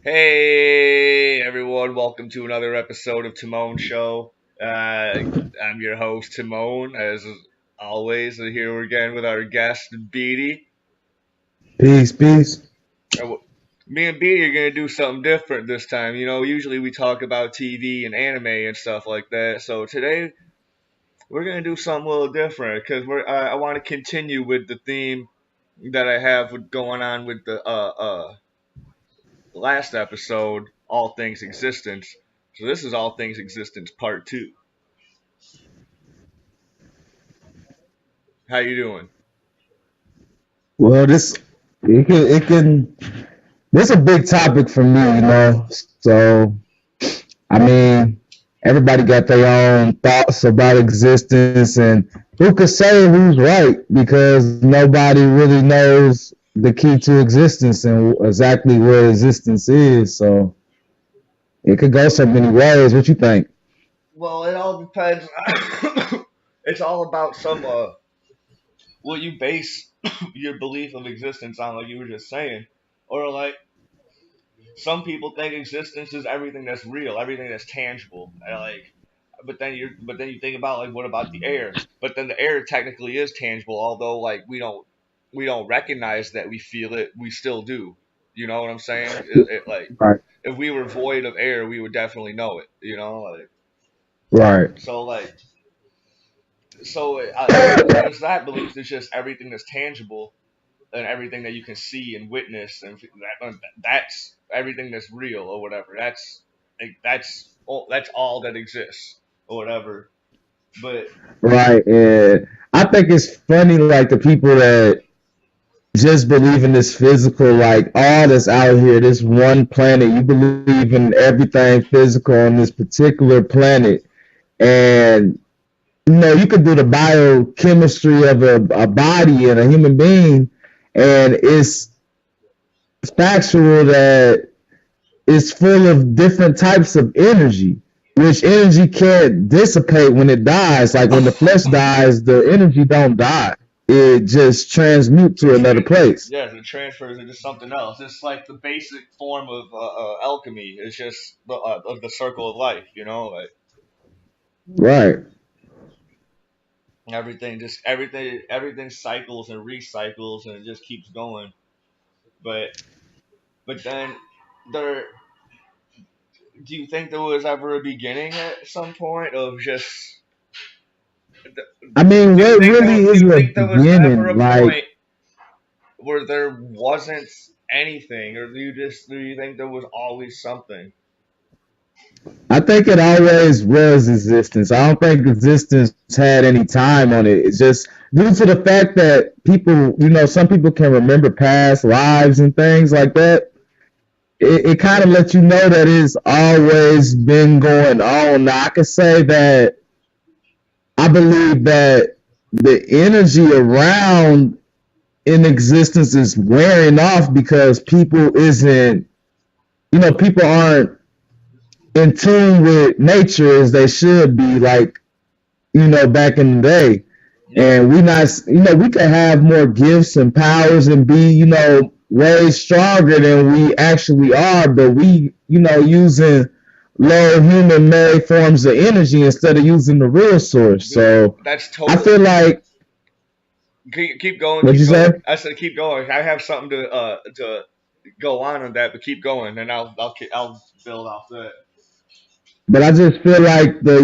Hey everyone, welcome to another episode of Timone Show. I'm your host Timone, as always. Here again with our guest Beatty. Peace, peace. Me and Beatty are gonna do something different this time. Usually we talk about TV and anime and stuff like that. So today we're gonna do something a little different because I want to continue with the theme that I have going on with the last episode, All Things Existence. So this is All Things Existence Part 2. How you doing? Well, it can this a big topic for me. So I mean, everybody got their own thoughts about existence, and who could say who's right because nobody really knows the key to existence and exactly what existence is. So it could go so many ways. What you think? Well, it all depends. It's all about some what you base your belief of existence on, like you were just saying, or like some people think existence is everything that's real, everything that's tangible. And like, but then you think about like what about the air? But then the air technically is tangible, although like we don't recognize that we feel it. We still do. You know what I'm saying? Like Right, if we were void of air, we would definitely know it. Like right, so like there's that belief. There's just everything that's tangible and everything that you can see and witness, and that's everything that's real or whatever. That's all that exists or whatever. But right. And I think it's funny, like the people that just believe in this physical, like all that's out here, this one planet. You believe in everything physical on this particular planet, and you could do the biochemistry of a body and a human being, and it's factual that it's full of different types of energy, which energy can't dissipate when it dies. Like when the flesh dies, the energy don't die. It just transmute to another place. it transfers into something else. It's like the basic form of alchemy. It's just of the circle of life. Like Right. everything cycles and recycles and it just keeps going. But then there do you think there was ever a beginning at some point of just I mean, what really do is you the think there was ever beginning? a Like, point where there wasn't anything, or do you think there was always something? I think it always was existence. I don't think existence had any time on it. It's just due to the fact that people, some people can remember past lives and things like that. It kind of lets you know that it's always been going on. Now, I could say that I believe that the energy around in existence is wearing off because people aren't in tune with nature as they should be, like, back in the day. Yeah, And we can have more gifts and powers and be, way stronger than we actually are, but using low human made forms of energy instead of using the real source. So that's I totally feel like, keep going, what'd keep you going. say? I said keep going. I have something to go on that, but keep going, and I'll build off that. But I just feel like the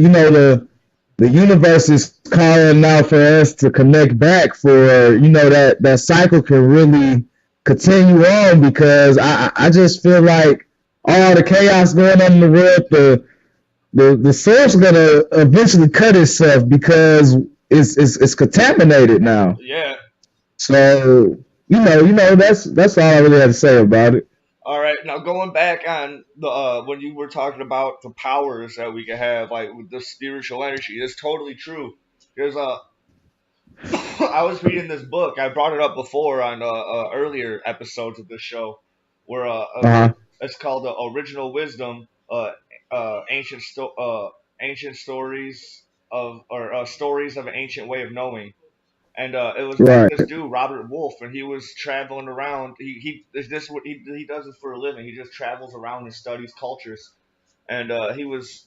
universe is calling out for us to connect back for that cycle can really continue on because I just feel like all the chaos going on in the world, the source is gonna eventually cut itself because it's contaminated now. Yeah. So that's all I really have to say about it. All right, now going back on the when you were talking about the powers that we can have, like with the spiritual energy, it's totally true. Because I was reading this book. I brought it up before on earlier episodes of this show, where Uh-huh. it's called Original Wisdom, ancient stories of or stories of an ancient way of knowing. And it was about Right. this dude Robert Wolf, and he was traveling around. He is this what he does this for a living. He just travels around and studies cultures. And he was,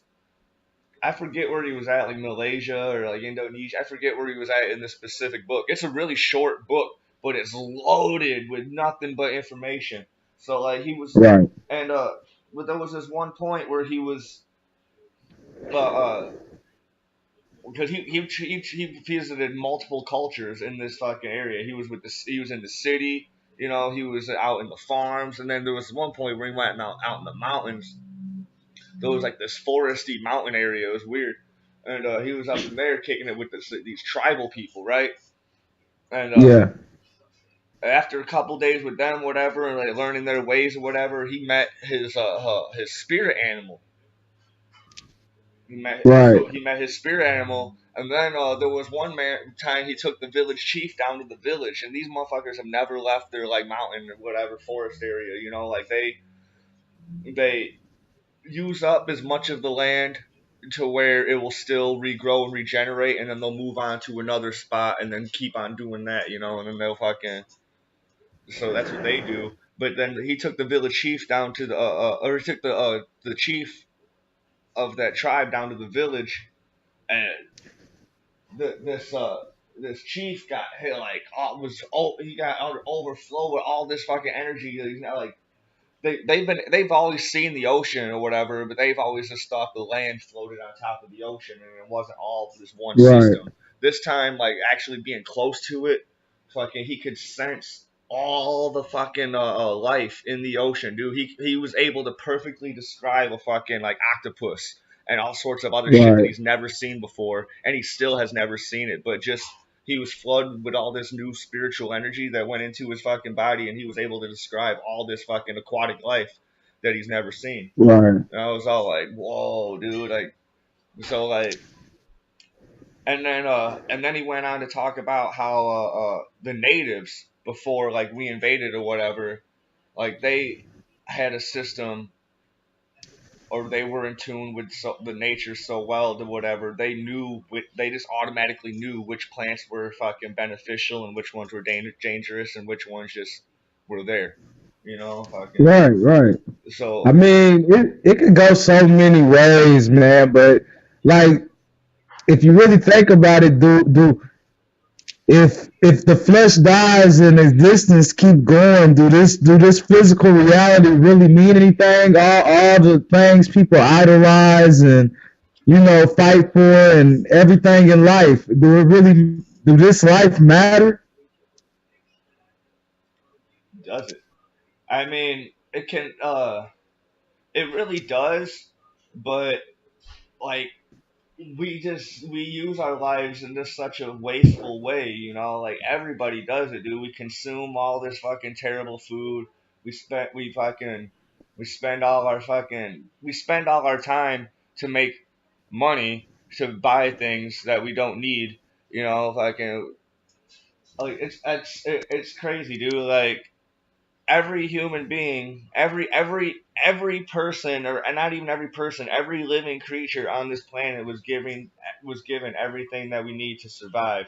I forget where he was at, like Malaysia or like Indonesia. I forget where he was at in this specific book. It's a really short book, but it's loaded with nothing but information. So like he was, Right. and but there was this one point where he was, because he visited multiple cultures in this fucking area. He was in the city, you know, he was out in the farms, and then there was one point where he went out in the mountains. There was like this foresty mountain area. It was weird, and he was up in there kicking it with these tribal people, right? And Yeah. after a couple days with them, whatever, and like learning their ways or whatever, he met his spirit animal. Right. He met his spirit animal, and then there was one time he took the village chief down to the village, and these motherfuckers have never left their like mountain or whatever forest area. You know, like they use up as much of the land to where it will still regrow and regenerate, and then they'll move on to another spot and then keep on doing that. You know, and then they'll fucking, so that's what they do. But then he took the village chief down to or he took the chief of that tribe down to the village, and the, this chief got hit like he got overflow with all this fucking energy. He's not like they've always seen the ocean or whatever, but they've always just thought the land floated on top of the ocean and it wasn't all this one Right. system. This time, like actually being close to it, fucking he could sense all the fucking life in the ocean, dude. He was able to perfectly describe a fucking like octopus and all sorts of other shit that Right. he's never seen before, and he still has never seen it. But just he was flooded with all this new spiritual energy that went into his fucking body, and he was able to describe all this fucking aquatic life that he's never seen. Right. And I was all like, "Whoa, dude!" Like, so like, and then he went on to talk about how the natives before like we invaded or whatever, like they had a system or they were in tune with the nature so well to whatever they knew they just automatically knew which plants were fucking beneficial and which ones were dangerous and which ones just were there, you know, fucking. Right. Right. I So mean, it could go so many ways, man. But like, if you really think about it, do if the flesh dies and existence keep going, do this physical reality really mean anything? All the things people idolize and fight for and everything in life, do this life matter? does it? I mean, it can. It really does, but like we use our lives in just such a wasteful way, you know, like everybody does it, dude. We consume all this fucking terrible food. We spend all our time to make money to buy things that we don't need, you know, fucking like it's crazy, dude. Like every human being, every person, or not even every person, every living creature on this planet was given everything that we need to survive,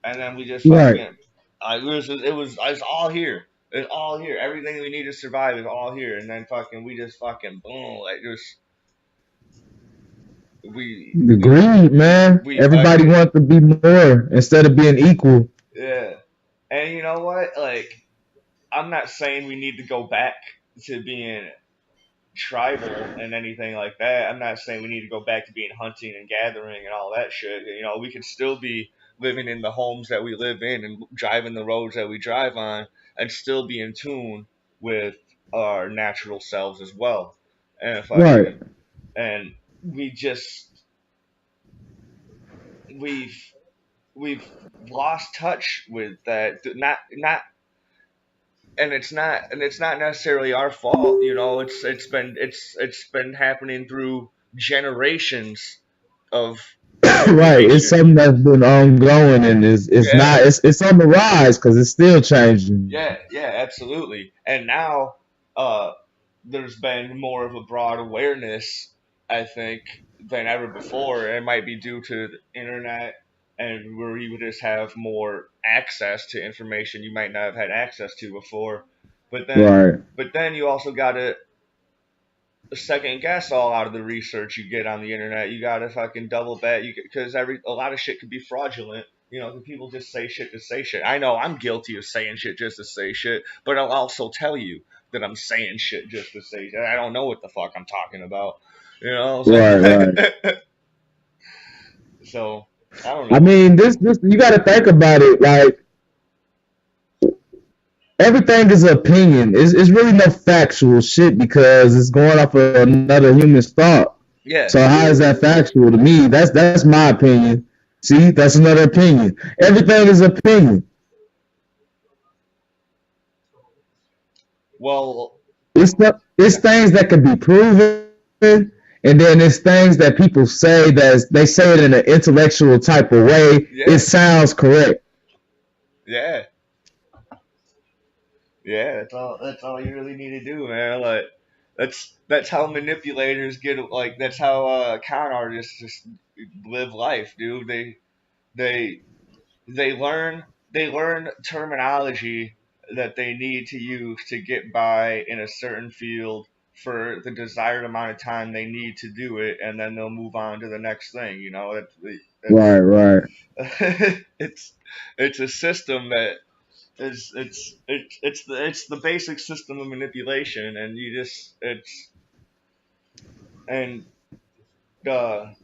and then we just Right. fucking, it's all here. It's all here. Everything we need to survive is all here, and then fucking we just fucking boom, like just we The we greed, man. we Everybody fucking, wants to be more instead of being equal. yeah. And you know what? Like I'm not saying we need to go back to being tribal and anything like that. I'm not saying we need to go back to being hunting and gathering and all that shit. You know, we can still be living in the homes that we live in and driving the roads that we drive on and still be in tune with our natural selves as well. And Right. fucking, and we just we've we've lost touch with that. Not necessarily our fault, you know. It's been happening through generations of Right. It's civilization. something that's been ongoing and it's Yeah, not it's on the rise because it's still changing. yeah, absolutely. And now, uh, there's been more of a broad awareness, I think, than ever before. It might be due to the internet, and where you just have more access to information you might not have had access to before. But then, Right. but then you also got to second guess all out of the research you get on the internet. You got to fucking double bet you because a lot of shit could be fraudulent. You know, people just say shit to say shit. I know I'm guilty of saying shit just to say shit, but I'll also tell you that I'm saying shit just to say shit. I don't know what the fuck I'm talking about. You know, so Right. Right. so I don't I know. mean, this you got to think about it. Like everything is an opinion. It's really no factual shit because it's going off of another human's thought. Yeah. So how is that factual to me? That's my opinion. See, that's another opinion. Everything is opinion. Well, It's things that can be proven, and then it's things that people say that they say it in an intellectual type of way. It yeah, sounds correct. yeah, yeah. That's all you really need to do, man. Like that's how manipulators get. Like that's how con artists just live life, dude. They they learn they learn terminology that they need to use to get by in a certain field for the desired amount of time they need to do it, and then they'll move on to the next thing. You know, Right, right. it's it's a system that it's the basic system of manipulation, and you just it's and the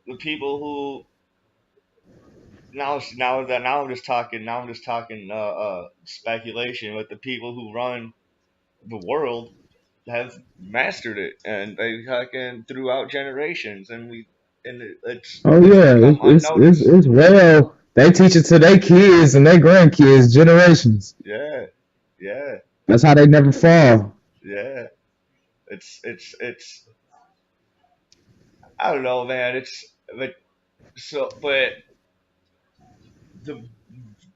the people who now I'm just talking speculation, but the people who run the world have mastered it, and they fucking throughout generations, and Oh it's yeah, become unnoticed. it's well. They teach it to their kids and their grandkids, generations. Yeah, yeah, That's how they never fall. yeah. It's I don't know, man. But the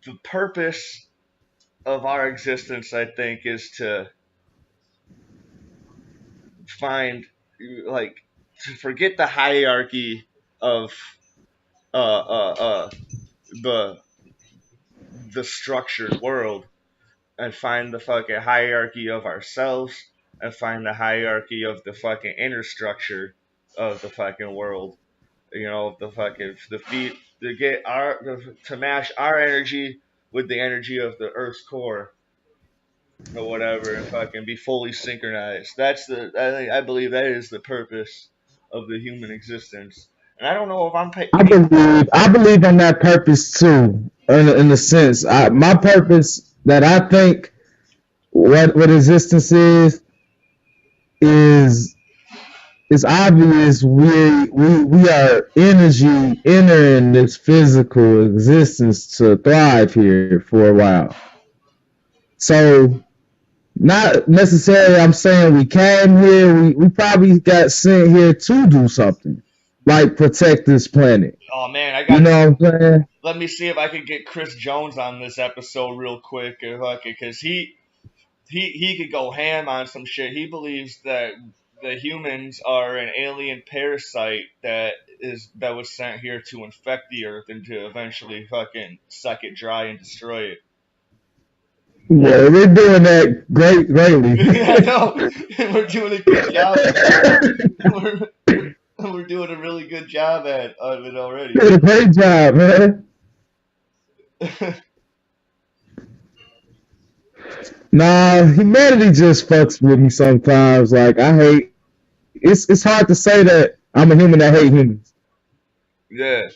the purpose of our existence, I think, is to find like to forget the hierarchy of uh uh uh the the structured world and find the fucking hierarchy of ourselves and find the hierarchy of the fucking inner structure of the fucking world. You know, the fucking the feet to get to match our energy with the energy of the Earth's core or whatever, and fucking be fully synchronized. I believe that is the purpose of the human existence. And I don't know if I believe on that purpose too. In a sense, my purpose that I think what existence is it's obvious we are energy entering this physical existence to thrive here for a while. So not necessarily I'm saying we came here, we probably got sent here to do something. Like protect this planet. oh man, I You got know what I'm saying? let me see if I can get Chris Jones on this episode real quick, because he could go ham on some shit. He believes that the humans are an alien parasite that was sent here to infect the Earth and to eventually fucking suck it dry and destroy it. Well, we're doing that greatly. I know we're doing a good job. We're, we're doing a really good job at of it already. Did a great job, man. Nah, humanity just fucks with me sometimes. Like I hate. It's hard to say that I'm a human that hate humans. Yeah,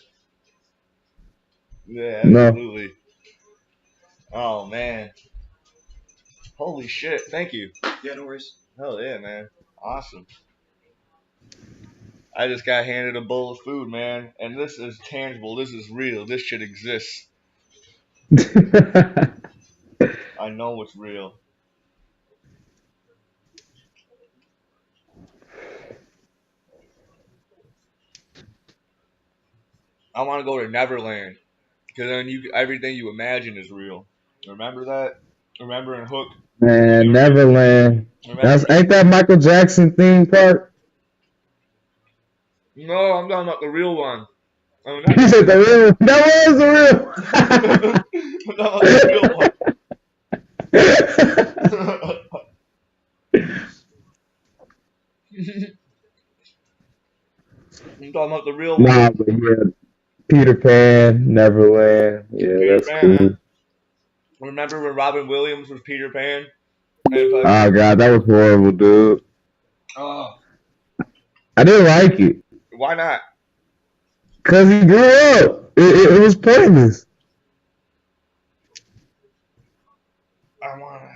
yeah, No, absolutely. Oh man, holy shit! Thank you. Yeah, no worries. Hell yeah, man. Awesome. I just got handed a bowl of food, man, and this is tangible. This is real. This shit exists. I know it's real. I want to go to Neverland because then you everything you imagine is real. Remember that? Remember in Hook when they man. were Neverland. remember? That's ain't that Michael Jackson theme park? No, I'm talking about the real one. I mean, not He said necessarily. the real. That was Not the real one. the real. I'm talking about the real one. Nah, but yeah, Peter Pan, Neverland. Yeah, Peter that's Pan, man. cool. Remember when Robin Williams was Peter Pan? And Oh fucking, god, that was horrible, dude. oh, I didn't like it why not? because he grew up. It was pointless. I wanna.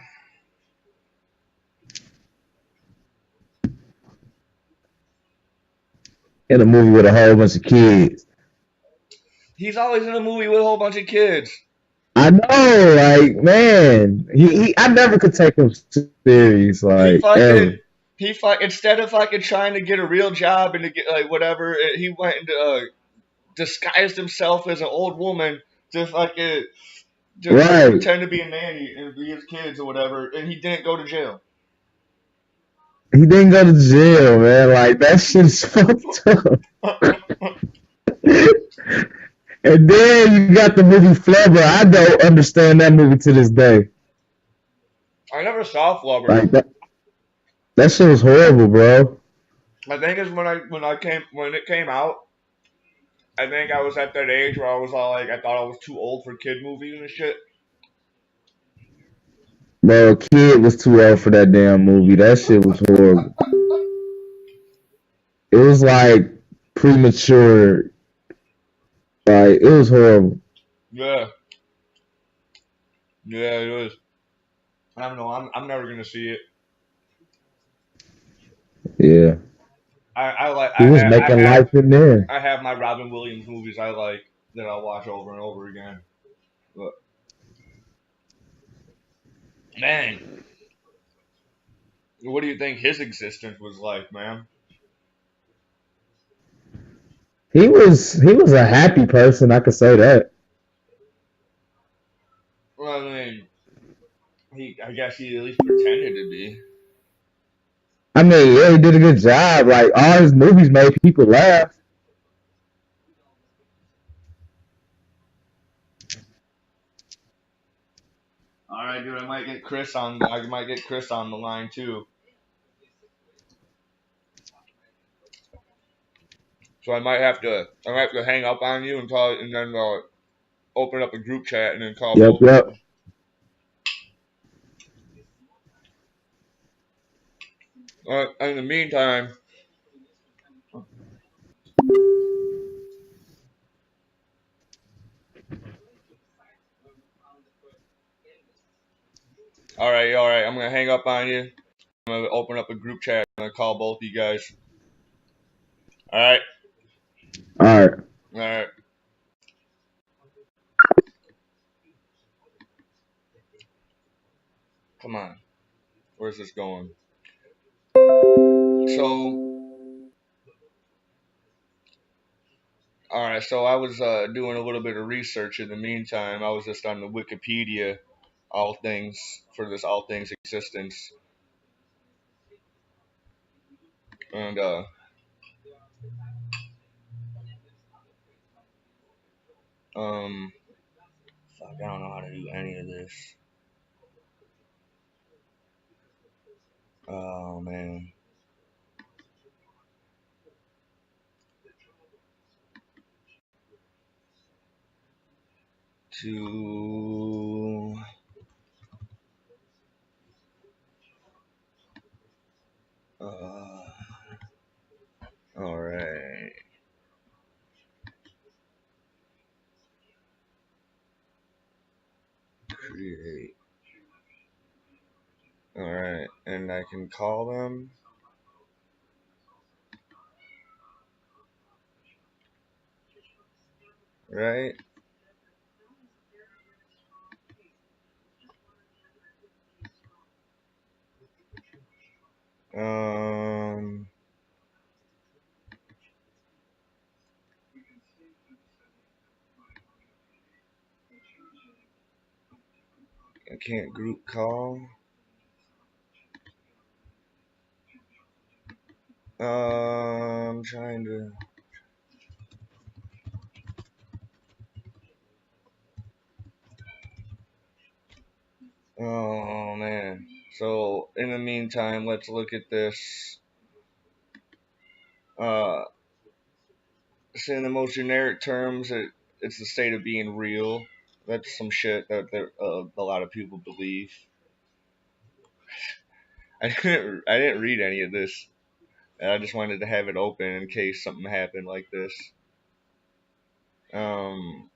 In a movie with a whole bunch of kids. He's always in a movie with a whole bunch of kids. I know, like man, I never could take him serious, He like fucking, ever. instead of fucking trying to get a real job and to get like whatever, he went and disguised himself as an old woman to fucking to fucking Right? pretend to be a nanny and be his kids or whatever, and he didn't go to jail. He didn't go to jail, man. Like that shit's fucked up. And then you got the movie Flubber. I don't understand that movie to this day. I never saw Flubber. Like that shit was horrible, bro. I think it's when it came out. I think I was at that age where I was all like, I thought I was too old for kid movies and shit. Bro, a kid was too old for that damn movie. That shit was horrible. It was like premature. Like it was horrible. Yeah, yeah, it was. I don't know. I'm never gonna see it. Yeah. I like He was making life in there. I have my Robin Williams movies I like that I'll watch over and over again. But man, what do you think his existence was like, man? He was a happy person, I could say that. Well, I mean, I guess he at least pretended to be. I mean, yeah, he did a good job. Like all his movies made people laugh. All right, dude. I might get Chris on. I might get Chris on the line too. So I might have to hang up on you and call, and then open up a group chat and then call Yep, both of yep. you. In the meantime, all right. I'm gonna hang up on you. I'm gonna open up a group chat. I'm gonna call both of you guys. All right, All right. all right. Come on. Where's this going? So, all right. So I was doing a little bit of research in the meantime. I was just on the Wikipedia, all things for this all things existence, and um, fuck, I don't know how to do any of this. Oh man. To uh, all right, create. All right, and I can call them, right? Um, I can't group call. I'm trying to. in the meantime, let's look at this. Uh, in the most generic terms, it's the state of being real. That's some shit that a lot of people believe. I didn't read any of this. I just wanted to have it open in case something happened like this. Um.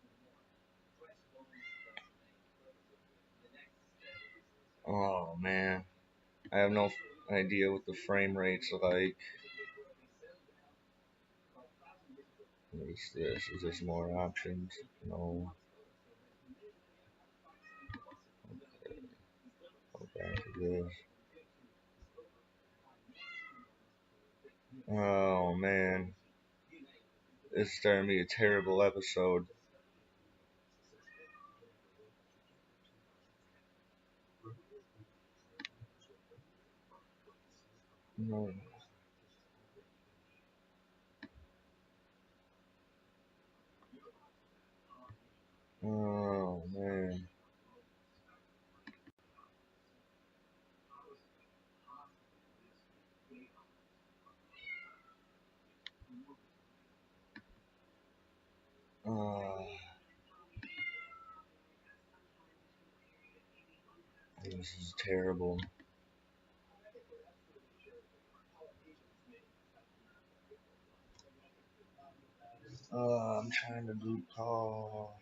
Oh man, I have no idea what the frame rate's like. What is this? Is this more options? No. Go back to this. Oh man, it's starting to be a terrible episode. No. Oh man. Oh, this is terrible. I'm trying to group call.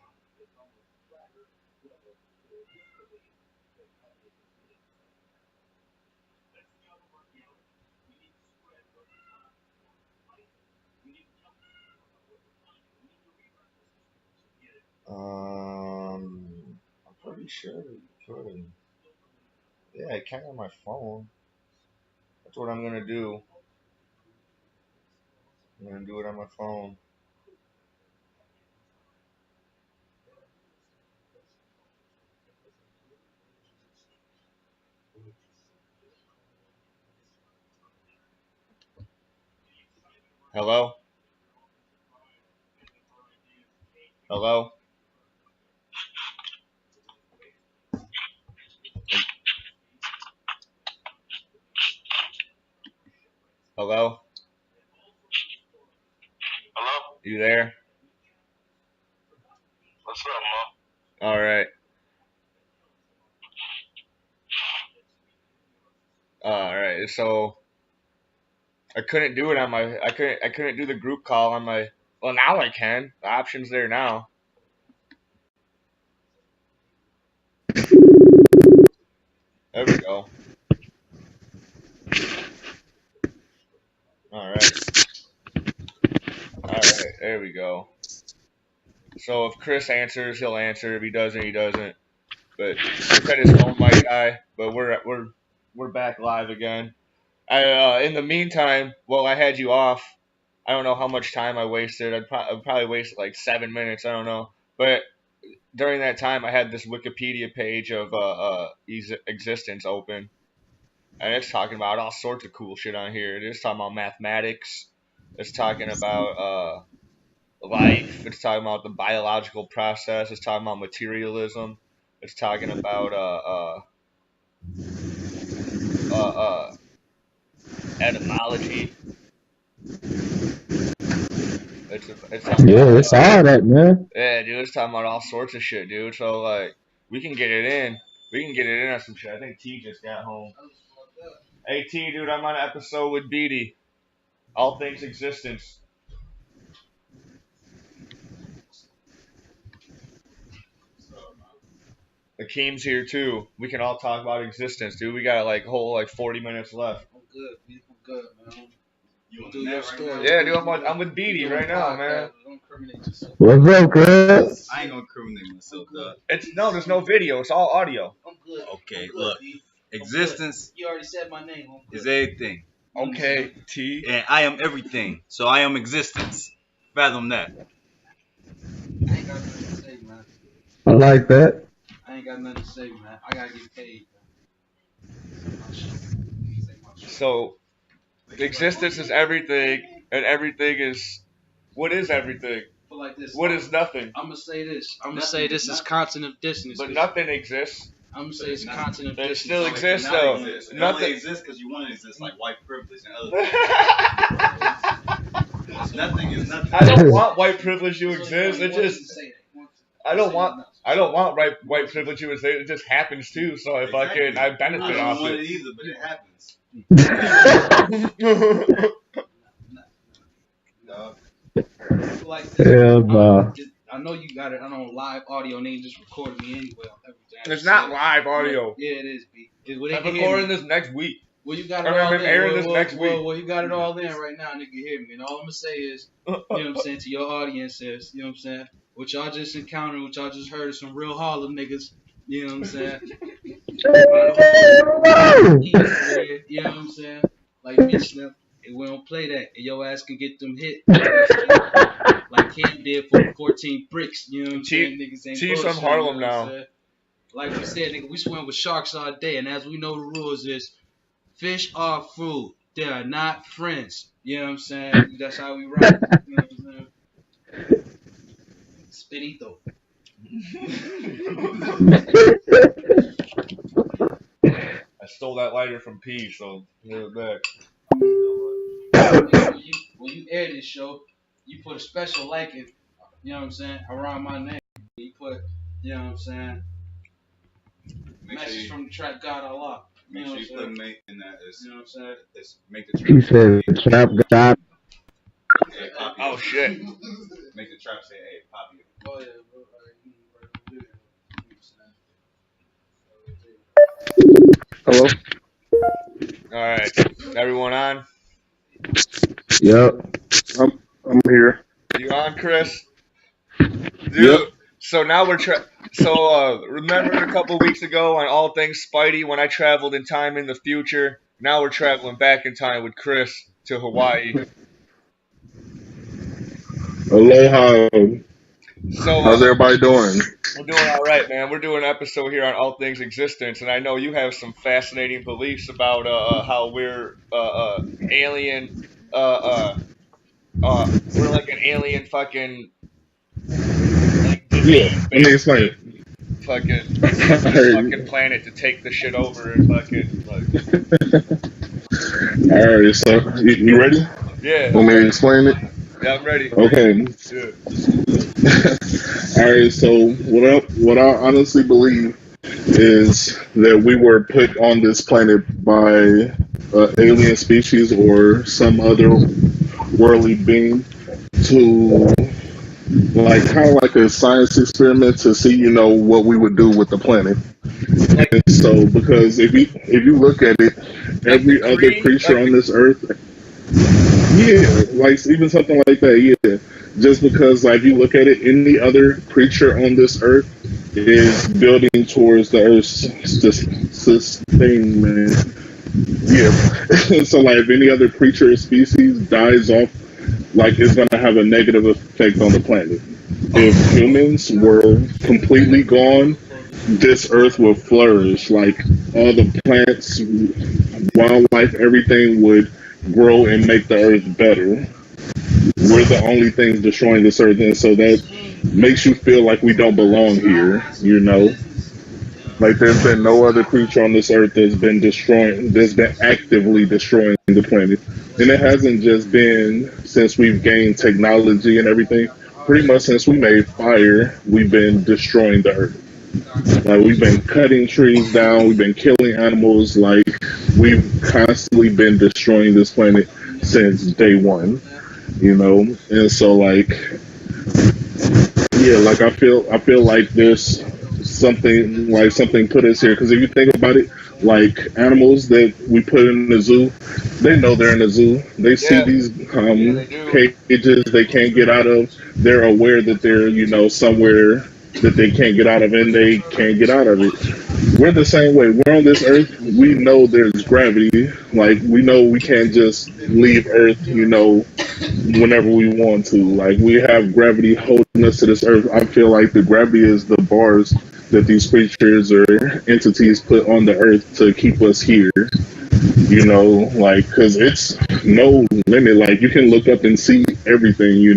I'm pretty sure you could. Yeah, I can on my phone. That's what I'm gonna do. I'm gonna do it on my phone. Hello? Hello? Hello? Hello? You there? What's up, Mo? All right. All right. So I couldn't do it on my. I couldn't do the group call on my. Well, now I can. The option's there now. There we go. All right. All right. There we go. So if Chris answers, he'll answer. If he doesn't, he doesn't. But he said his phone might die. But we're back live again. In the meantime, while I had you off, I don't know how much time I wasted. I'd probably wasted like 7 minutes. I don't know. But during that time, I had this Wikipedia page of existence open, and it's talking about all sorts of cool shit on here. It's talking about mathematics. It's talking about life. It's talking about the biological process. It's talking about materialism. It's talking about etymology. It's talking about Yeah, it's all that, man. yeah, dude. It's talking about all sorts of shit, dude. So like, we can get it in. We can get it in on some shit. I think T just got home. Hey T, dude, I'm on an episode with Beatty. All things existence. Akeem's here too. We can all talk about existence, dude. We got like whole like 40 minutes left. I'm good, man. I'm good, man. You do your story. Yeah, dude, I'm with Beatty right now, man. Don't incriminate yourself. What's up, Chris? I ain't gonna incriminate myself, though. There's no video. It's all audio. I'm good. Okay, I'm good, look. B. Existence You already said my name. I'm good. is everything. Okay, T. And I am everything. So I am existence. Fathom that. I ain't got nothing to say, man. I like that. I ain't got nothing to say, man. I gotta get paid, man. So, existence is everything, and everything is. What is everything? Like this. What is nothing? I'm gonna say this. I'm gonna say this is constant of distance. But nothing exists. I'm gonna say it's a continent of It distance. still So exists Not though. exist. It Nothing. only exists because you want to exist, like white privilege and other things. Nothing is nothing. I don't want white privilege to exist. It He wanted just to say that. He wanted to I don't say want nothing else. I don't want white privilege to exist. It just happens too. So if I can, I I benefit don't off want it. it either, but it happens. Dog. Like this. Hell no. I know you got it on live audio and they just recorded me anyway on everything. It's not live audio. Yeah, it is, B. Well, they I'm can hear recording me. this next week. Well, you got it I mean, all I'm in. airing this next week. Well, you got it all in right now, nigga. Hear me. And all I'm gonna say is, you know what I'm saying, to your audience is, you know what I'm saying, what y'all just encountered, what y'all just heard is some real Harlem niggas. You know what I'm saying? You know what I'm saying? Like me, Slim. And we don't play that. And your ass can get them hit. Like Cam did for 14 bricks. You know what I'm saying? Niggas ain't Chiefs bullshit, from Harlem you know what I'm now. saying? Like we said, nigga, we swim with sharks all day. And as we know, the rules is fish are food. They are not friends. You know what I'm saying? That's how we rock. You know what I'm saying? Spinito. I stole that lighter from P, so give it back. When you air this show, you put a special liking, you know what I'm saying, around my name. You put, you know what I'm saying, message from the trap God Allah. Make sure you put mate in that. You know what I'm saying? It's make the He trap. said, "Trap God." Hey, Poppy. Oh shit. Make the trap say, "Hey, Poppy." Oh yeah, Hello? All right, everyone on? Yep. I'm here. You on, Chris? Dude. Yep. So now we're remember a couple weeks ago on All Things Spidey when I traveled in time in the future? Now we're traveling back in time with Chris to Hawaii. Aloha. So How's everybody doing? we're doing all right, man. We're doing an episode here on All Things Existence, and I know you have some fascinating beliefs about how we're alien. We're like an alien fucking like Yeah, disease, let me basically. explain. Fucking exist this fucking planet to take the shit over and fucking like. Alright, so you ready? Yeah, Want me to explain it? yeah, I'm ready. Okay. Yeah. Alright, so what I honestly believe is that we were put on this planet by alien species or some other worldly being to like kind of like a science experiment to see, what we would do with the planet. Like, And so, because if you look at it, like every the other Kree, creature like on the, this earth, yeah, like even something like that, yeah. Just because, like, you look at it, any other creature on this earth is building towards the Earth's sustainment. Yeah. So, like, if any other creature or species dies off, like, it's going to have a negative effect on the planet. If humans were completely gone, this earth would flourish. Like all the plants, wildlife, everything would grow and make the earth better. We're the only things destroying this earth, and so that makes you feel like we don't belong here. Like there's been no other creature on this earth that's been actively destroying the planet. And it hasn't just been since we've gained technology and everything. Pretty much since we made fire, we've been destroying the earth. Like we've been cutting trees down, we've been killing animals, like we've constantly been destroying this planet since day one. And so like yeah, like I feel like there's something put us here because if you think about it, like animals that we put in the zoo, they know they're in the zoo. They see yeah, these they do. cages they can't get out of. They're aware that they're somewhere that they can't get out of, and they can't get out of it. We're the same way. We're on this earth. We know there's gravity. Like we know we can't just leave Earth, whenever we want to. Like we have gravity holding us to this earth. I feel like the gravity is the bars that these creatures or entities put on the earth to keep us here. Like because it's no limit. Like you can look up and see everything.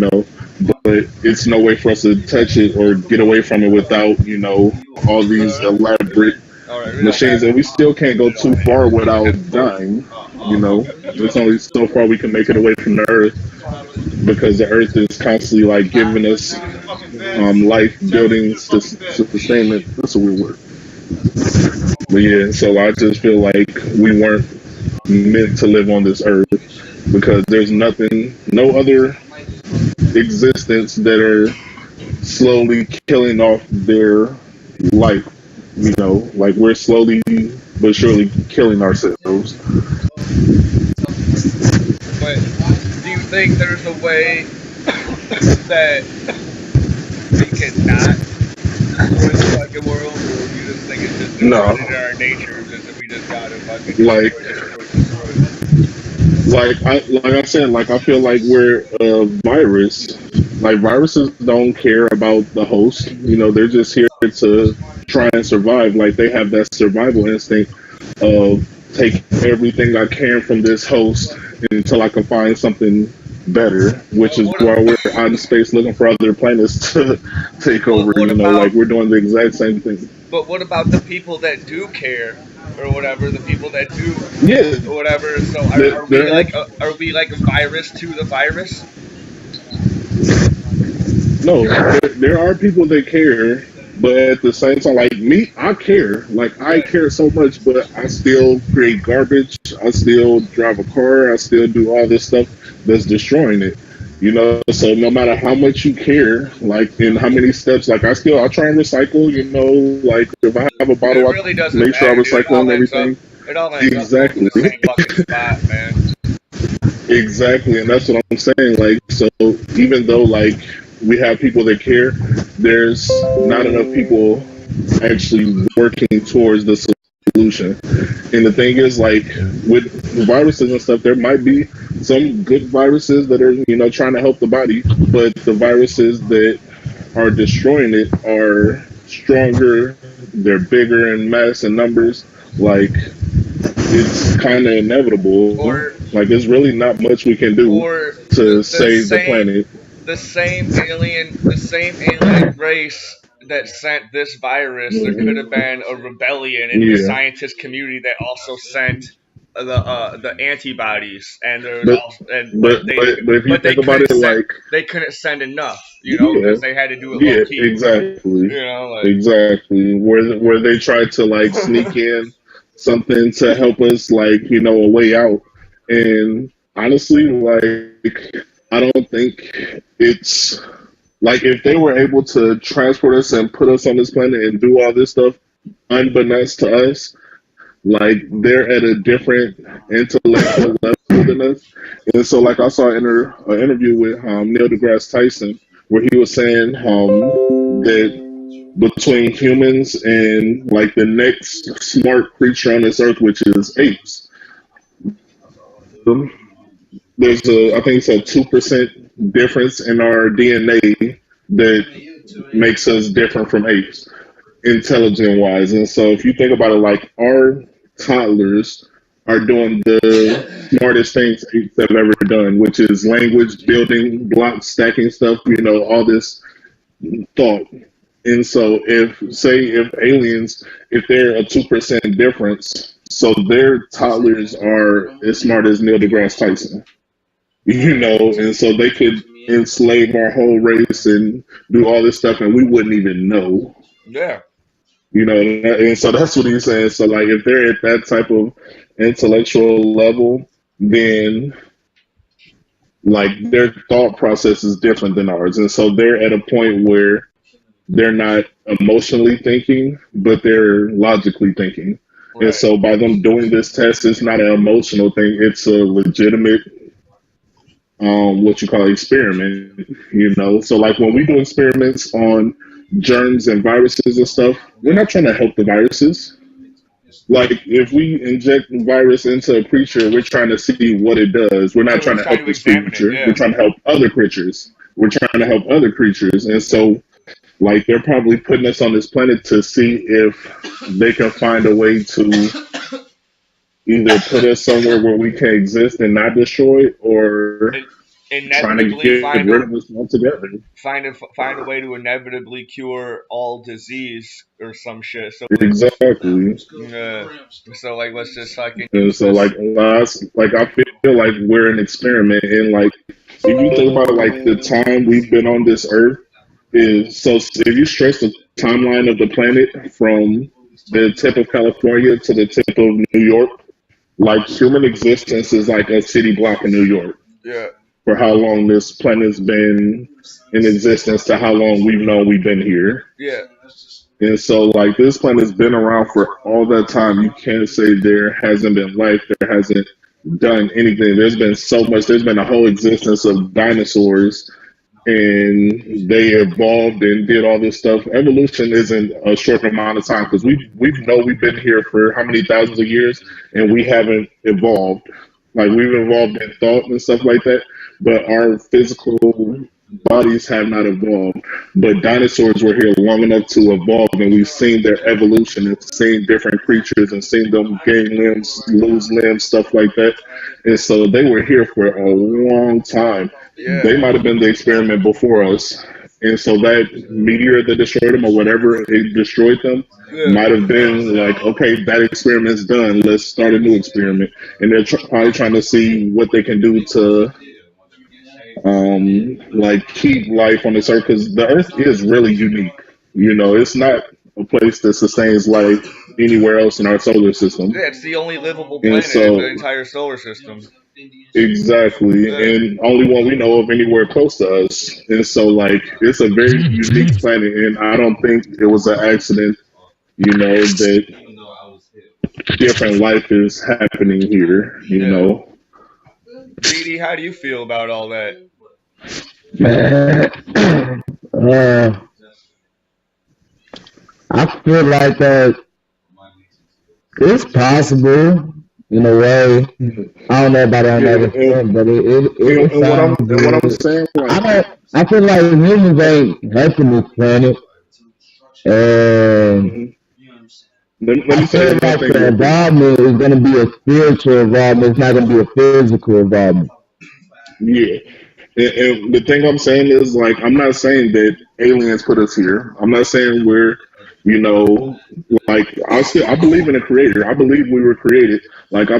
But it's no way for us to touch it or get away from it without all these elaborate All right, we don't machines, have and we any. still can't go We don't too have any. far without dying. There's only so far we can make it away from the Earth because the Earth is constantly like giving us life, building, sustainment. That's a weird word. But yeah, so I just feel like we weren't meant to live on this Earth because there's nothing, no other existence that are slowly killing off their life. Like we're slowly but surely killing ourselves. But do you think there's a way that we can not destroy the fucking world, or you just think it's just No, embedded in our nature, just that we just gotta fucking like destroy, destroy, destroy? like I said, like I feel like we're a virus. Like viruses don't care about the host. They're just here to try and survive. Like they have that survival instinct of take everything I can from this host until I can find something better, which But is what? why we're out in space looking for other planets to take But over. what Like about? we're doing the exact same thing. But what about the people that do care, or whatever? The people that do, Yeah, or whatever. So there, there are are we like a virus to the virus? no, there are people that care, but at the same time, like me, I care. Like I Right. care so much, but I still create garbage. I still drive a car. I still do all this stuff that's destroying it. So no matter how much you care, like in how many steps, like I try and recycle. Like if I have a It bottle, I really doesn't make sure I matter, dude. recycle and everything. It all ends up going to Exactly. the same fucking spot, man. Exactly, and that's what I'm saying. Like, so even though like we have people that care, there's not enough people actually working towards the solution. And the thing is, like with viruses and stuff, there might be some good viruses that are trying to help the body, but the viruses that are destroying it are stronger. They're bigger in mass and numbers. Like it's kind of inevitable. Or Like, there's really not much we can do or to the save the planet. the same alien race that sent this virus. There could have Hmm. been a rebellion in the Yeah, scientist community that also sent the antibodies, and there was but also and but if you think about it, like, they couldn't send enough, yeah, because they had to do it low yeah, key, exactly, like. exactly. Where they try to like sneak in something to help us, like a way out, and honestly, like, I don't think it's like if they were able to transport us and put us on this planet and do all this stuff unbeknownst to us, like they're at a different intellectual level than us. And so, like, I saw an interview with Neil deGrasse Tyson where he was saying that between humans and like the next smart creature on this earth, which is apes, um, there's I think it's a 2% difference in our DNA that makes us different from apes, intelligent wise. And so if you think about it, like our toddlers are doing the smartest things apes have ever done, which is language building, block stacking stuff, all this thought. And so if aliens, if they're a 2% difference, so their toddlers are as smart as Neil deGrasse Tyson, and so they could enslave our whole race and do all this stuff and we wouldn't even know. Yeah. And so that's what he's saying. So, like, if they're at that type of intellectual level, then like their thought process is different than ours, and so they're at a point where they're not emotionally thinking, but they're logically thinking. And Right. so, by them doing this test, it's not an emotional thing; it's a legitimate, what you call experiment. So like when we do experiments on germs and viruses and stuff, we're Yeah. not trying to help the viruses. Like if we inject the virus into a creature, we're trying to see what it does. We're Yeah, not we're trying just to trying help to this examine it. creature. We're Yeah. trying to help other creatures. We're trying to help other creatures. And so like they're probably putting us on this planet to see if they can find a way to either put us somewhere where we can exist and not destroy, or And trying to inevitably get rid of us altogether. find a way to inevitably cure all disease or some shit. So Exactly. so like let's just fucking And use so like this. last, like I feel like we're an experiment, and like if you think about it, like the time we've been on this earth is so. If you stretch the timeline of the planet from the tip of California to the tip of New York, like human existence is like a city block in New York. Yeah, For how long this planet's been in existence to how long we've known we've been here. yeah, And so, like, this planet's been around for all that time. You can't say there hasn't been life, there hasn't done anything. There's been so much, there's been a whole existence of dinosaurs, and they evolved and did all this stuff. Evolution isn't a short amount of time because we've been here for how many thousands of years, and we haven't evolved. Like we've evolved in thought and stuff like that, but our physical bodies have not evolved. But dinosaurs were here long enough to evolve, and we've seen their evolution and seen different creatures and seen them gain limbs, lose limbs, stuff like that. And so they were here for a long time. yeah, They might have been the experiment before us. And so that meteor that destroyed them or whatever it destroyed them yeah, might have been like, okay, that experiment's done. Let's start a new experiment. And they're probably trying to see what they can do to like keep life on this earth because the earth is really unique. You know, it's not a place that sustains life anywhere else in our solar system. yeah. It's the only livable And planet in the so, entire solar system. exactly, Yeah, and only one we know of anywhere close to us. And so, like, it's a very unique planet, and I don't think it was an accident, you know, that different life is happening here, you yeah. know. BD, how do you feel about all that? Man, uh, I feel like that it's possible in a way. I don't know about it on Yeah, the other front, but it sounds and what I'm good. saying, I like, don't. I feel like humans ain't helping this planet, and mhm. Let I me say feel one like thing the real quick. involvement is going to be a spiritual involvement. It's not going to be a physical involvement. Yeah. And the thing I'm saying is, like, I'm not saying that aliens put us here. I'm not saying we're, you know, like, I believe in a creator. I believe we were created. Like, I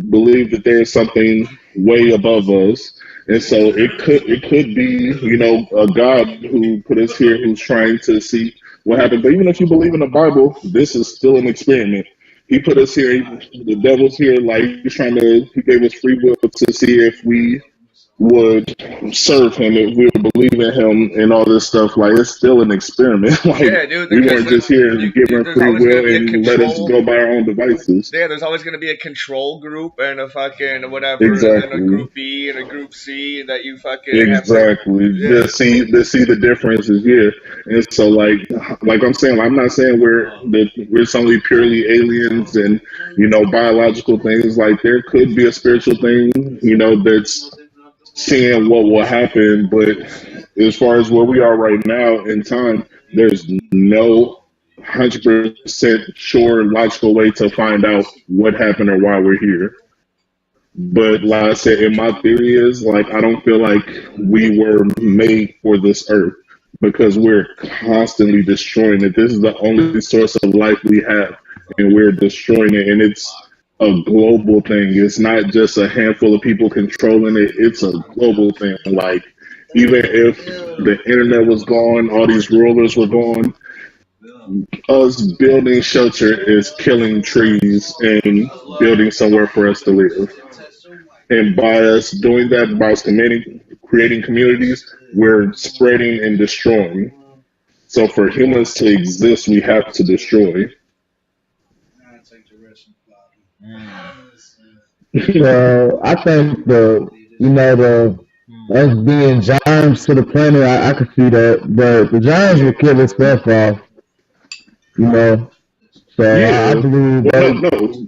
believe that there's something way above us. And so it could be, you know, a God who put us here who's trying to see what happened. But even if you believe in the Bible, this is still an experiment. He put us here, the devil's here, like, he gave us free will to see if we would serve him if we would believe in him and all this stuff. Like it's still an experiment. Like Yeah, dude, we because weren't just here given there's free always gonna will be a and let us control. go by our own devices. Yeah, there's always gonna be a control group and a fucking whatever, and then a Exactly. group B and a group C that you fucking have to. Exactly. Yeah, To see the differences here. And so like I'm saying, I'm not saying we're suddenly purely aliens and, you know, biological things. Like there could be a spiritual thing, you know, that's seeing what will happen. But as far as where we are right now in time, there's no 100% sure logical way to find out what happened or why we're here. But like I said, in my theory is like I don't feel like we were made for this earth because we're constantly destroying it. This is the only source of life we have, and we're destroying it. And it's a global thing. It's not just a handful of people controlling it. It's a global thing. Like even if the internet was gone, all these rulers were gone, us building shelter is killing trees and building somewhere for us to live. And by us doing that, by us creating communities, we're spreading and destroying. So for humans to exist, we have to destroy. Mm. So I think the us being germs to the planet, I could see that, but the germs will kill itself off. You know, so I Yeah. believe Well, no, they. no.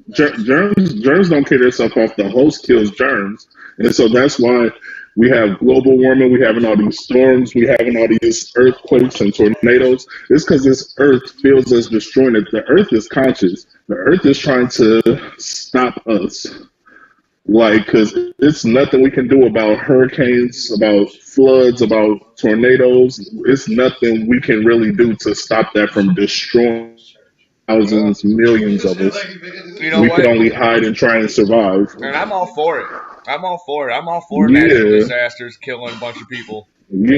Germs don't kill themselves off. The host kills germs, and so that's why we have global warming. We having all these storms. We having all these earthquakes and tornadoes. It's because this earth feels us destroying it. The earth is conscious. The earth is trying to stop us. Like, because it's nothing we can do about hurricanes, about floods, about tornadoes. It's nothing we can really do to stop that from destroying Yeah. thousands, millions of us. You know We could what? only hide and try and survive. And I'm all for it. I'm all for it. I'm all for natural Yeah, disasters killing a bunch of people. yeah.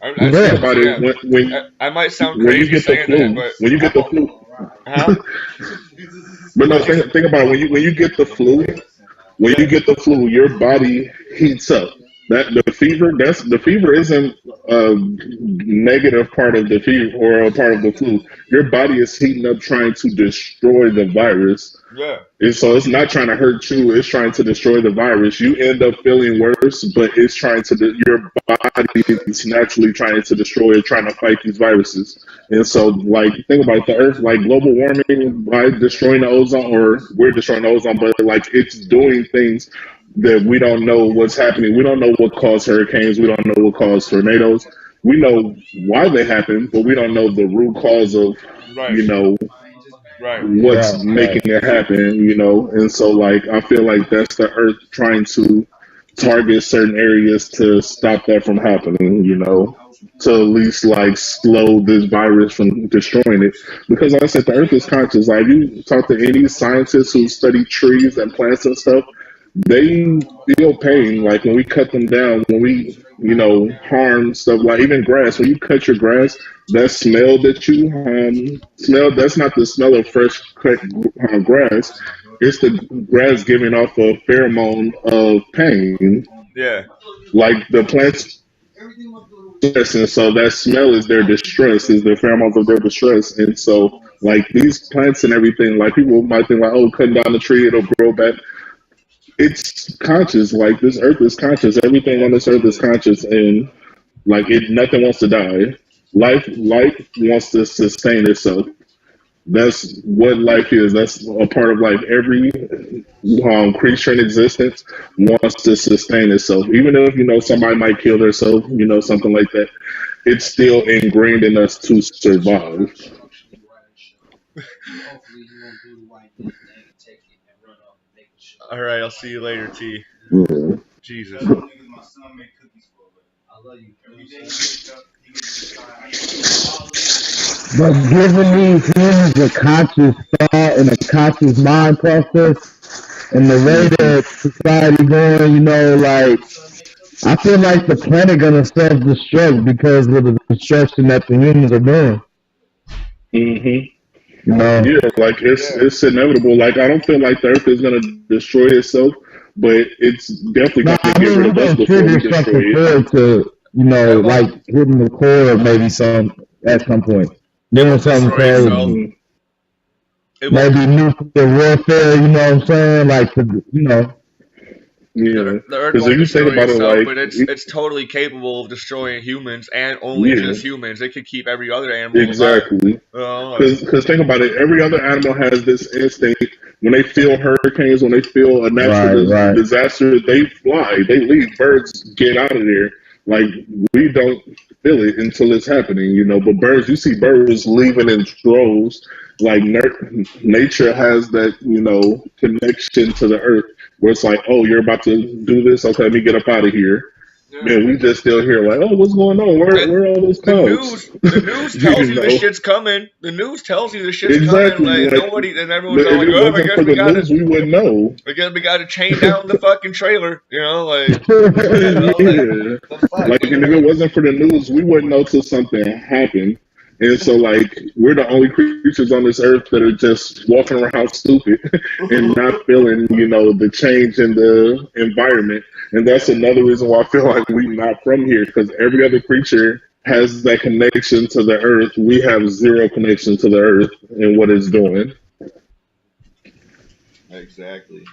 I Think Yeah. about seriously it am. I might sound when you crazy get the saying that, flu, but when you get I'm the all, flu. huh? But no, What you? think about it. When you get the flu, when you Yeah. get the flu, your body heats up. That the fever isn't a negative part of the fever or a part of the flu. Your body is heating up trying to destroy the virus. Yeah. And so it's not trying to hurt you, it's trying to destroy the virus. You end up feeling worse, but it's trying to, your body is naturally trying to destroy it, trying to fight these viruses. And so, like, think about the earth, like global warming by destroying the ozone, or we're destroying the ozone, but like it's doing things that we don't know what's happening. We don't know what caused hurricanes, we don't know what caused tornadoes. We know why they happen, but we don't know the root cause of, Right. you know, Right. what's Right. making Right. it happen, and so like I feel like that's the earth trying to target certain areas to stop that from happening, to at least like slow this virus from destroying it. Because like I said, the earth is conscious. Like you talk to any scientists who study trees and plants and stuff, they feel pain. Like when we cut them down, when we, harm stuff, like even grass, when you cut your grass, that smell that you smell, that's not the smell of fresh cut grass. It's the grass giving off a pheromone of pain. Yeah. Like the plants, yes, and so that smell is their distress, is the pheromones of their distress. And so, like these plants and everything, like people might think like, oh, cutting down the tree, it'll grow back. It's conscious. Like this earth is conscious. Everything on this earth is conscious, and like nothing wants to die. Life wants to sustain itself. That's what life is. That's a part of life. Every creature in existence wants to sustain itself. Even if somebody might kill themselves, something like that, it's still ingrained in us to survive. All right. I'll see you later, T. Yeah. Jesus. But giving these humans a conscious thought and a conscious mind process, and the way that society going, like I feel like the planet gonna self-destruct because of the destruction that the humans are doing. hmm You know, Yeah, like it's Yeah. it's inevitable. Like I don't feel like the Earth is gonna destroy itself, but it's definitely no, gonna I get mean rid we're of us gonna before we trigger destroy something it. for it to, It like won't. hitting the core, maybe some at some point, It doing won't something destroy itself. crazy, hmm It won't. maybe nuclear warfare. You know what I'm saying? Like, Yeah, The Earth because won't if you think destroy about it, itself, like but it's totally capable of destroying humans and only yeah, just humans. It could keep every other animal alive. exactly. Like, Because think about it, every other animal has this instinct. When they feel hurricanes, when they feel a natural right, right. disaster, they fly, they leave. Birds get out of there. Like we don't feel it until it's happening, But birds, you see birds leaving in droves. Like nature has that, connection to the earth where it's like, oh, you're about to do this. Okay, let me get up out of here. yeah. And we just still here like, oh, what's going on? Where are all those The clouds? news tells you you this know. shit's coming. The news tells you this shit's coming. Exactly. Like Like, nobody, and everyone's all if like, it "Oh, I wasn't guess for the news, we wouldn't know. we got to chain down the fucking trailer." Like, like Yeah. the fuck. Like, and if it wasn't for the news, we wouldn't know till something happened. And so, like, we're the only creatures on this earth that are just walking around stupid and not feeling, the change in the environment. And that's another reason why I feel like we're not from here, because every other creature has that connection to the earth. We have zero connection to the earth and what it's doing. Exactly.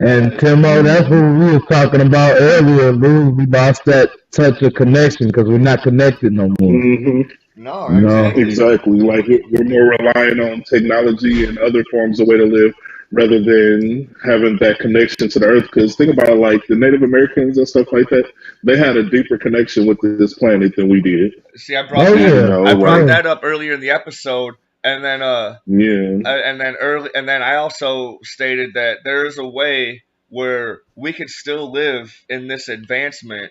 And Timo, that's what we was talking about earlier, dude. We lost that touch of connection because we're not connected no more. hmm No, You know, exactly. Exactly. Like we're more relying on technology and other forms of way to live rather than having that connection to the earth. Because think about it, like the Native Americans and stuff like that, they had a deeper connection with this planet than we did. See, oh yeah, I brought Like yeah, that up earlier in the episode, and then yeah, and then I also stated that there is a way where we could still live in this advancement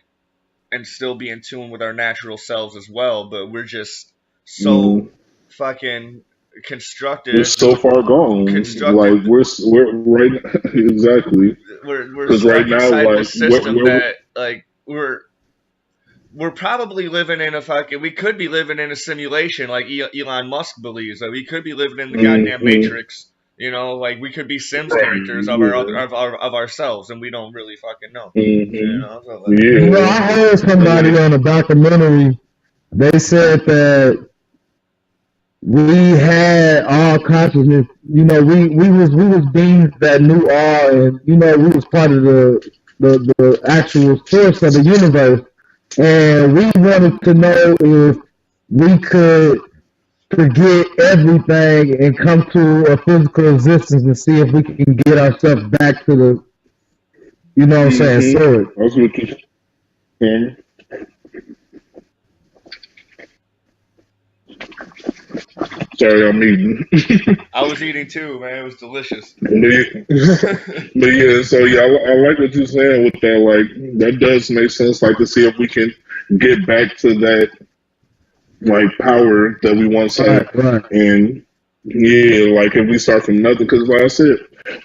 and still be in tune with our natural selves as well, but we're just so Mm, fucking we're constructed, so far gone. Like constructed. we're right exactly We're because right stuck now, inside like this system where that like we're probably living in a fucking. We could be living in a simulation, like Elon Musk believes. That we could be living in the goddamn mm-hmm, Matrix. You know, like we could be Sims characters right, of our other yeah, of ourselves, and we don't really fucking know. You mm-hmm, know, so like, yeah, I heard and somebody like on a documentary. They said that we had all consciousness. We was beings that knew all, and we was part of the actual source of the universe. And we wanted to know if we could forget everything and come to a physical existence and see if we can get ourselves back to the, what I'm saying, source. that's what you saying. Sorry, I'm eating. I was eating too, man. It was delicious. But but yeah, so yeah, I like what you're saying with that. Like that does make sense. Like to see if we can get back to that like power that we once had, Right, right. and yeah, like if we start from nothing, because like I said,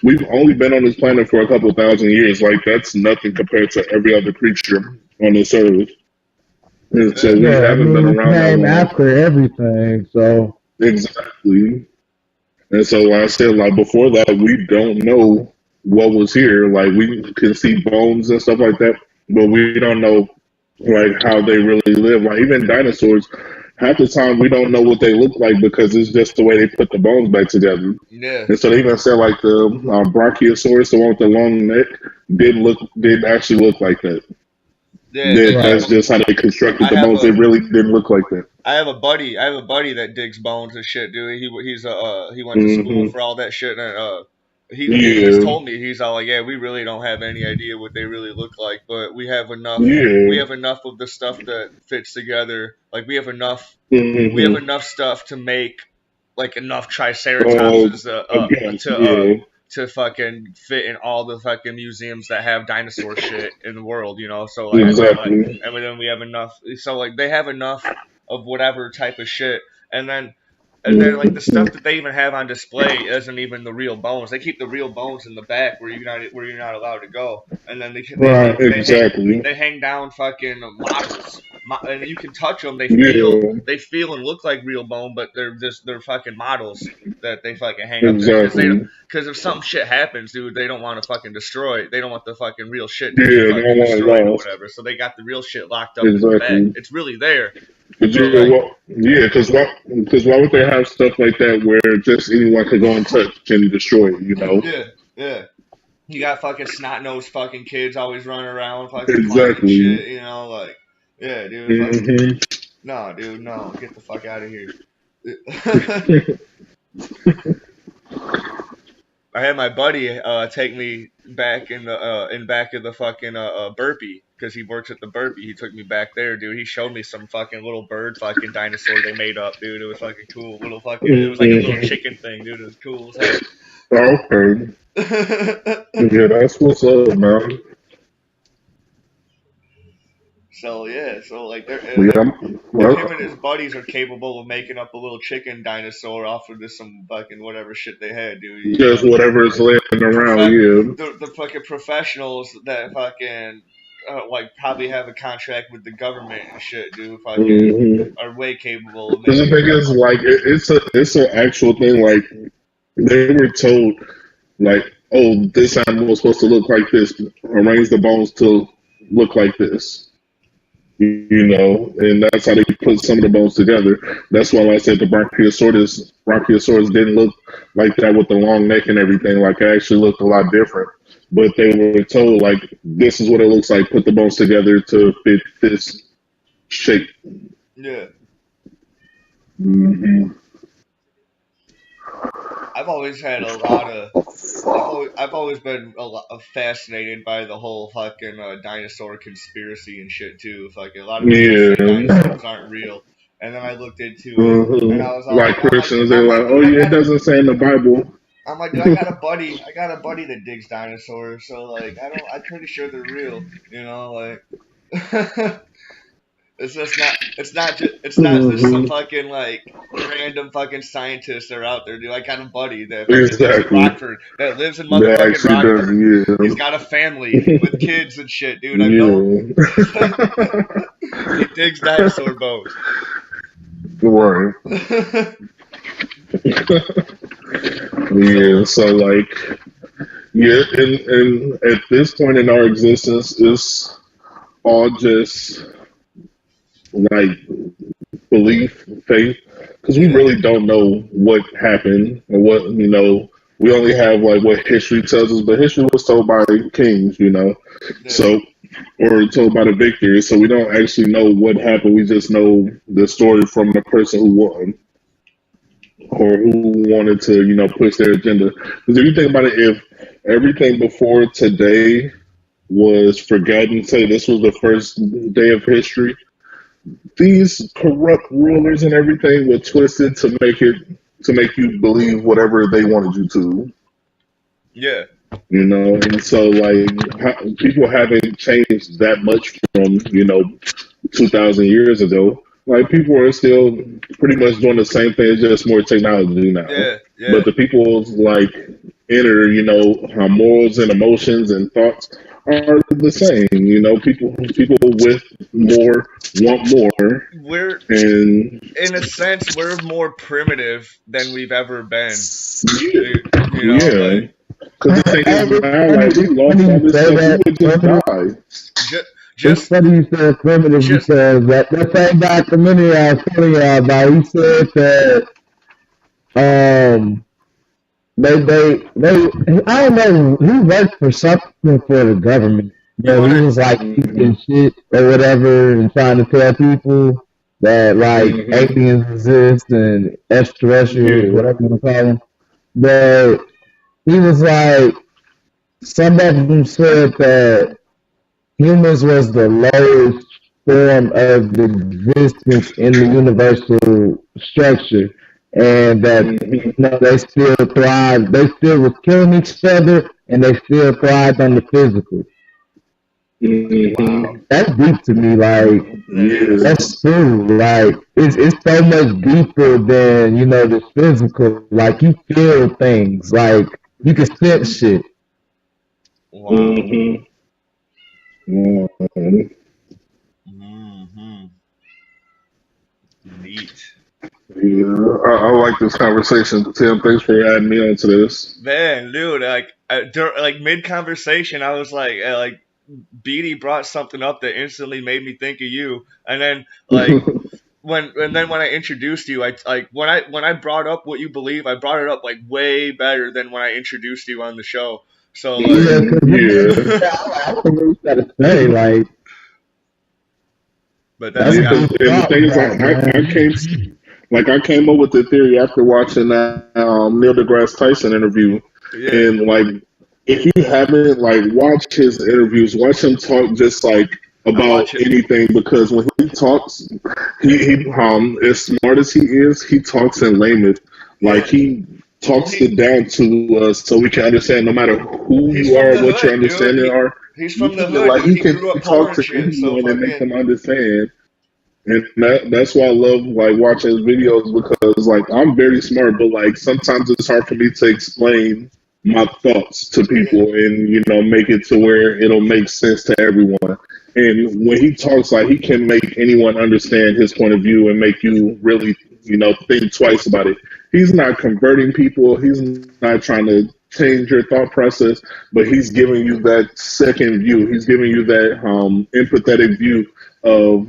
we've only been on this planet for a couple thousand years. Like that's nothing compared to every other creature on this earth, and so Yeah, we Yeah, I haven't mean, been we around that came long. after everything, so Exactly. And so, like I said, like before that, we don't know what was here. Like we can see bones and stuff like that, but we don't know like how they really live. Like even dinosaurs, half the time we don't know what they look like because it's just the way they put the bones back together. yeah, And so they even said like the Brachiosaurus, the one with the long neck, did actually look like that. yeah. Like right. That's just how they constructed I the have bones. a It really didn't look like that. I have a buddy. I have a buddy that digs bones and shit, dude. He went to school Hmm. for all that shit, and he's Yeah. told me he's all like, yeah, we really don't have any idea what they really look like, but we Yeah. have enough of the stuff that fits together. Like we have Hmm. enough stuff to make like enough Oh, triceratopses again, yeah, to fucking fit in all the fucking museums that have dinosaur shit in the world, you know. So like, exactly. and then we have enough. So like, they have enough of whatever type of shit, and then like the Hmm. stuff that they even have on display isn't even the real bones. They keep the real bones in the back where you're not allowed to go, and then Right. Exactly. they hang down fucking models. And you can touch them. Yeah, They feel and look like real bone, but they're fucking models that they fucking hang up there exactly. because if some shit happens, dude, they don't want to fucking destroy it. They don't want the fucking real shit to be Yeah, they don't fucking want it destroyed or lost. whatever. So they got the real shit locked up in the back. Exactly. It's really there, Cause but yeah, like, well, yeah, cause why would they have stuff like that where just anyone could go and touch and destroy it? You know. yeah, yeah. You got fucking snot nosed fucking kids always running around fucking climbing Exactly. shit, you know, like, yeah, dude, fuck, Hmm. no, dude, no, get the fuck out of here. I had my buddy take me back in back of the fucking burpee because he works at the burpee. He took me back there, dude. He showed me some fucking little bird fucking dinosaur they made up, dude. It was fucking cool. Little fucking, it was like a little Hmm. chicken thing, dude. It was cool as hell. Okay. Yeah, that's what's up, man. So yeah, so like Yeah. if Well, him and his buddies are capable of making up a little chicken dinosaur off of just some fucking whatever shit they had, dude, you just know, whatever is laying around. prof- Yeah. the fucking professionals that fucking like probably have a contract with the government and shit, dude, fucking Hmm. are way capable of Because the making thing is, like, it's an actual thing. Like they were told, like, oh, this animal is supposed to look like this. Arrange the bones to look like this. You know, and that's how they put some of the bones together. That's why I said the Brachiosaurus didn't look like that with the long neck and everything. Like it actually looked a lot different. But they were told like this is what it looks like. Put the bones together to fit this shape. yeah. Hmm. I've always had a lot of I've always been a lot fascinated by the whole fucking dinosaur conspiracy and shit too. Fucking a lot of people say Yeah. dinosaurs aren't real, and then I looked into it, and Hmm. I was all Like like, Christians, they're I'm like, like, oh I yeah, it gotta, doesn't say in the Bible. I'm like, dude, I got a buddy that digs dinosaurs, so like, I'm pretty sure they're real, like, it's not just some Hmm. fucking like random fucking scientists that are out there, dude. I got a buddy that fucking lives in Exactly. Rockford, that lives in That motherfucking actually does, Rockford. He's yeah. got a family with kids and shit, dude. I've known. Yeah. He digs dinosaur bones. Right. So Yeah. So like, yeah, and at this point in our existence, it's all just like belief, faith, because we yeah, really don't know what happened or what, we only have like what history tells us, but history was told by kings, yeah, so, or told by the victors, so we don't actually know what happened. We just know the story from the person who won or who wanted to, push their agenda. Because if you think about it, if everything before today was forgotten, say this was the first day of history, these corrupt rulers and everything were twisted to make you believe whatever they wanted you to, yeah, and so like people haven't changed that much from 2,000 years ago. Like people are still pretty much doing the same thing, it's just more technology now. yeah, But yeah. the people's like inner, morals and emotions and thoughts are the same. People with more want more, We're and in a sense we're more primitive than we've ever been. yeah, Like yeah. Because the thing is It's now, funny, like we it's lost funny all you this say stuff, we that. would just die. just It's just funny you said primitive just because that same documentary I was telling y'all about, he said that um they I don't know, he worked for something for the government, you but want he to was like Hmm. teaching shit or whatever and trying to tell people that like Hmm. aliens exist and extraterrestrials, Yeah. whatever you want to call them. But he was like, some of them said that humans was the lowest form of existence in the universal structure, and that Hmm. they still thrive. They still was killing each other, and they still thrived on the physical. wow, Hmm. That's deep to me. Like that Yeah. is. that's true. Like it's so much deeper than the physical. Like you feel things. Like you can sense shit. Wow. Hmm. Hmm. Hmm. Neat. Yeah. I like this conversation, Tim. Thanks for adding me on to this. Man, dude, like mid conversation, I was like Beatty brought something up that instantly made me think of you, and then like when I introduced you, I like when I brought up what you believe, I brought it up like way better than when I introduced you on the show. So like, Yeah, because Hmm. it made me. Yeah. I don't know what you gotta say. Like but that's that's Yeah, a yeah, because deep and the thought, thing is, like, I came up with the theory after watching that Neil deGrasse Tyson interview, yeah. and like, if you haven't like watched his interviews, watch him talk just like I about watch it. anything because when he talks, he as smart as he is, he talks in layman, like Yeah. he Well, talks it down to us so we can understand no matter who he's you from are, the what your hood, dude. understanding are. He's You from the can hood, like dude. he He can grew up poor talk and to shit. So anyone and make fucking them understand. And that's why I love like watching his videos because like I'm very smart, but like sometimes it's hard for me to explain my thoughts to yeah, people and make it to where it'll make sense to everyone. And when he talks, like he can make anyone understand his point of view and make you really think twice about it. He's not converting people. He's not trying to change your thought process, but he's giving you that second view. He's giving you that empathetic view of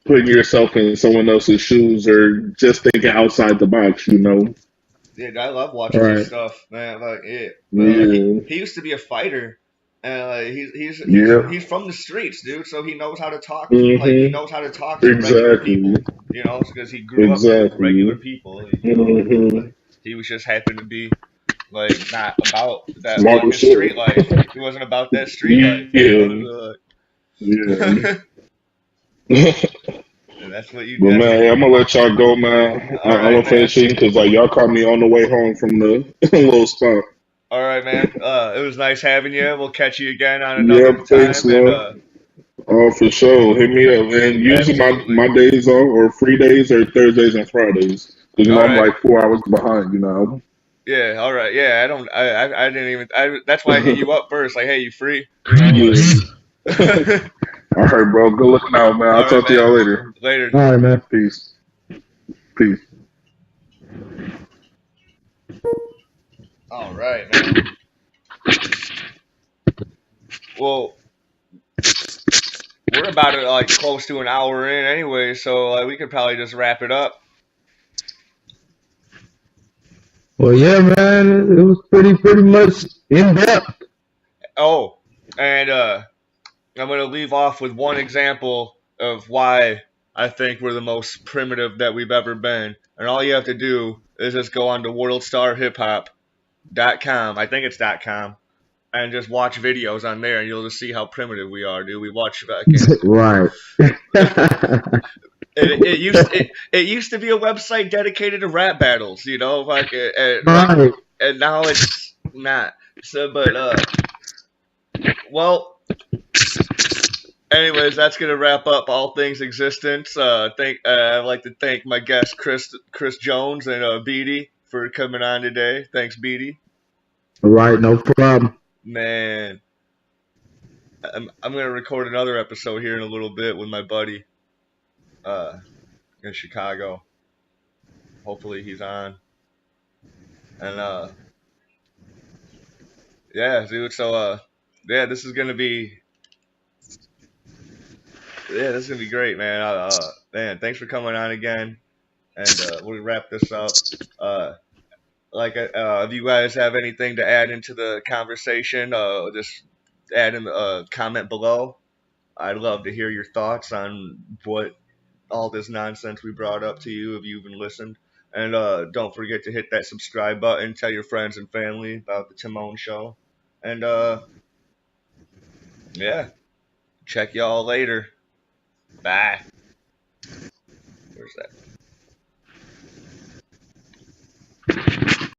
putting yourself in someone else's shoes or just thinking outside the box. dude, I love watching his right? stuff, man. Like, yeah, but Yeah. he used to be a fighter, and Yeah. he's from the streets, dude. So he knows how to talk. Like he Hmm. knows how to talk to regular Exactly. people, because he grew up with regular Exactly. people, Hmm. like he was just happened to be like not about that Smart fucking as shit. street life. He wasn't about that street life, Yeah. So, Yeah. like, And that's what you. But That's man, what. hey, I'm gonna let y'all go, man. All I'm right, gonna man. finish eating because like y'all caught me on the way home from the little spot. All right, man. It was nice having you. We'll catch you again on another Yep, thanks, time. And love. Oh, for sure. Hit me up, man. Usually absolutely. my days off or free days are Thursdays and Fridays. Cause All I'm right. like 4 hours behind, Yeah. All right. Yeah. I don't. I didn't even. That's why I hit you up first. Like, hey, you free? Like. Yeah. All right, bro. Good looking out, man. I'll All right, talk to man. y'all later. Later. All right, man. Peace. Peace. All right, man. Well, we're about to like close to an hour in anyway, so we could probably just wrap it up. Well, yeah, man. It was pretty much in depth. Oh, and I'm gonna leave off with one example of why I think we're the most primitive that we've ever been. And all you have to do is just go on to worldstarhiphop.com. I think it's .com. And just watch videos on there, and you'll just see how primitive we are, dude. We watch fucking. Right. It used to be a website dedicated to rap battles, like Right. and now it's not. So, but well, anyways, that's gonna wrap up all things existence. I'd like to thank my guest Chris Jones and Beatty for coming on today. Thanks, Beatty. Right. No problem. Man, I'm gonna record another episode here in a little bit with my buddy uh in Chicago. Hopefully he's on. And yeah, dude. So yeah, this is gonna be great, man. Man, thanks for coming on again, and we'll wrap this up. Uh, if you guys have anything to add into the conversation, just add in the comment below. I'd love to hear your thoughts on what all this nonsense we brought up to you, if you even listened. And don't forget to hit that subscribe button. Tell your friends and family about the Timone Show. And yeah, check y'all later. Bye. Where's that?